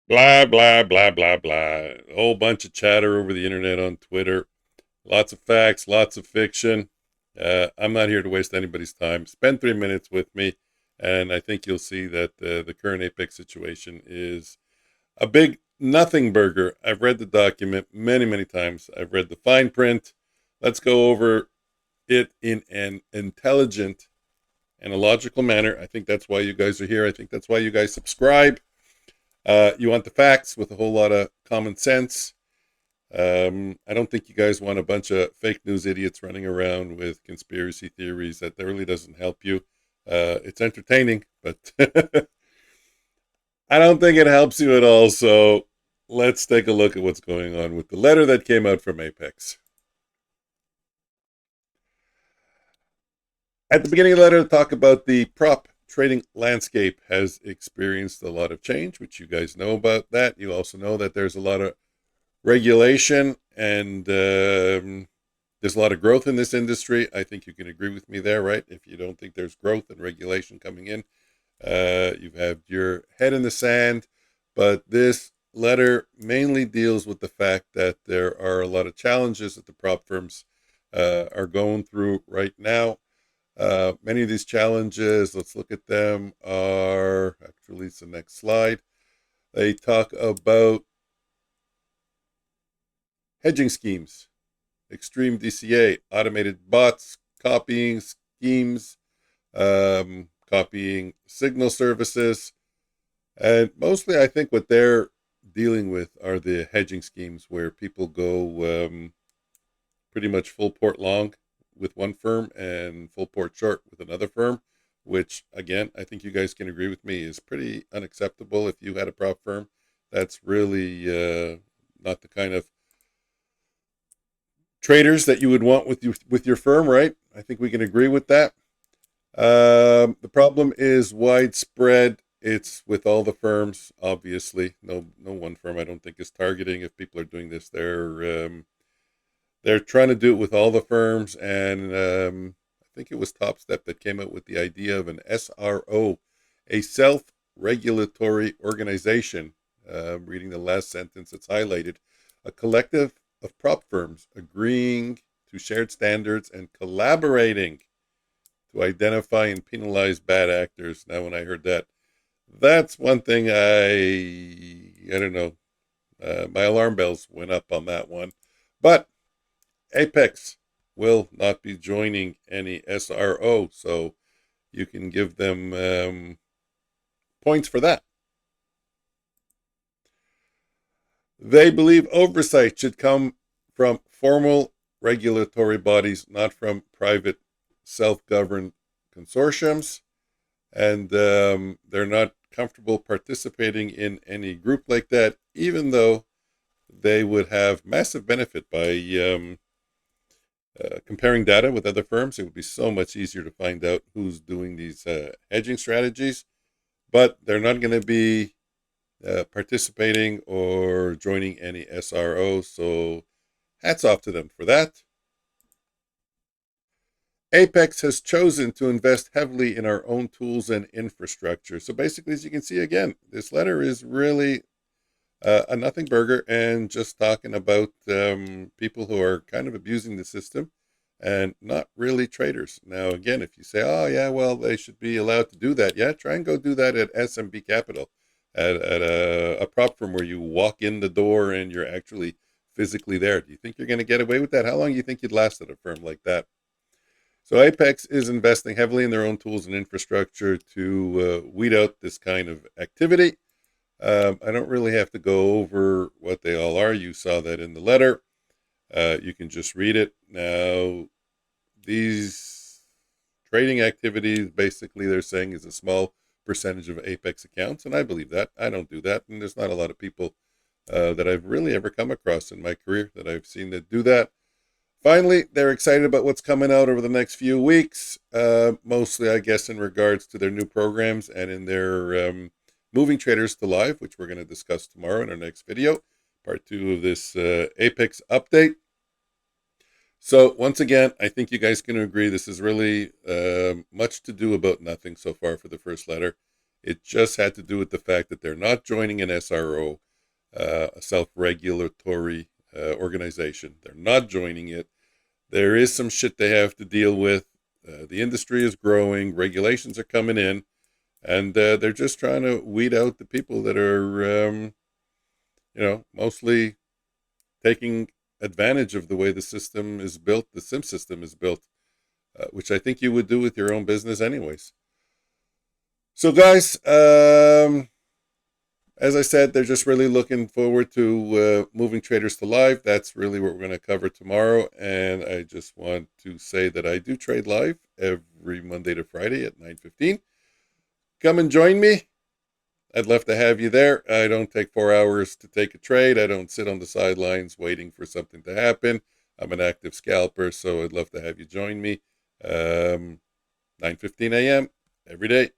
Blah, blah, blah, blah, blah. A whole bunch of chatter over the internet on Twitter. Lots of facts, lots of fiction. I'm not here to waste anybody's time. Spend 3 minutes with me, and I think you'll see that the current Apex situation is a big nothing burger. I've read the document many, many times. I've read the fine print. Let's go over it in an intelligent and a logical manner. I think that's why you guys are here. I think that's why you guys subscribe. You want the facts with a whole lot of common sense. I don't think you guys want a bunch of fake news idiots running around with conspiracy theories. That really doesn't help you. It's entertaining, but I don't think it helps you at all. So let's take a look at what's going on with the letter that came out from Apex. At the beginning of the letter, talk about the prop trading landscape has experienced a lot of change, which you guys know about that. You also know that there's a lot of regulation and there's a lot of growth in this industry. I think you can agree with me there, right? If you don't think there's growth and regulation coming in, you've had your head in the sand. But this letter mainly deals with the fact that there are a lot of challenges that the prop firms are going through right now. Many of these challenges, let's look at them, are actually it's the next slide. They talk about hedging schemes, extreme DCA, automated bots, copying schemes, copying signal services. And mostly, I think what they're dealing with are the hedging schemes where people go pretty much full port long with one firm and full port short with another firm, which, again, I think you guys can agree with me is pretty unacceptable. If you had a prop firm, that's really not the kind of traders that you would want with your firm, right? I think we can agree with that. The problem is widespread. It's with all the firms, obviously. No one firm I don't think is targeting. If people are doing this, they're trying to do it with all the firms, and I think it was Topstep that came up with the idea of an SRO, a self-regulatory organization. Reading the last sentence, it's highlighted, a collective of prop firms agreeing to shared standards and collaborating to identify and penalize bad actors. Now, when I heard that, that's one thing I don't know. My alarm bells went up on that one. But Apex will not be joining any SRO, so you can give them points for that. They believe oversight should come from formal regulatory bodies, not from private self-governed consortiums, and they're not comfortable participating in any group like that, even though they would have massive benefit by comparing data with other firms. It would be so much easier to find out who's doing these hedging strategies, but they're not going to be participating or joining any SRO. So hats off to them for that. Apex has chosen to invest heavily in our own tools and infrastructure. So basically, as you can see again, this letter is really a nothing burger and just talking about people who are kind of abusing the system and not really traders. Now, again, if you say, oh, yeah, well, they should be allowed to do that. Yeah, try and go do that at SMB Capital, at a prop firm where you walk in the door and you're actually physically there. Do you think you're going to get away with that? How long do you think you'd last at a firm like that? So Apex is investing heavily in their own tools and infrastructure to weed out this kind of activity. I don't really have to go over what they all are. You saw that in the letter. You can just read it. Now, these trading activities, basically, they're saying is a small percentage of Apex accounts, and I believe that. I don't do that, and there's not a lot of people that I've really ever come across in my career that I've seen that do that. Finally, they're excited about what's coming out over the next few weeks, mostly, I guess, in regards to their new programs and in their moving traders to live, which we're going to discuss tomorrow in our next video, part 2 of this Apex update. So once again, I think you guys can agree this is really much to do about nothing so far for the first letter. It just had to do with the fact that they're not joining an SRO, a self-regulatory organization. They're not joining it. There is some shit they have to deal with. The industry is growing. Regulations are coming in. And they're just trying to weed out the people that are, mostly taking advantage of the way the system is built, the sim system is built, which I think you would do with your own business anyways. So, guys, as I said, they're just really looking forward to moving traders to live. That's really what we're going to cover tomorrow. And I just want to say that I do trade live every Monday to Friday at 9:15. Come and join me. I'd love to have you there. I don't take 4 hours to take a trade. I don't sit on the sidelines waiting for something to happen. I'm an active scalper, so I'd love to have you join me. 9:15 a.m. every day.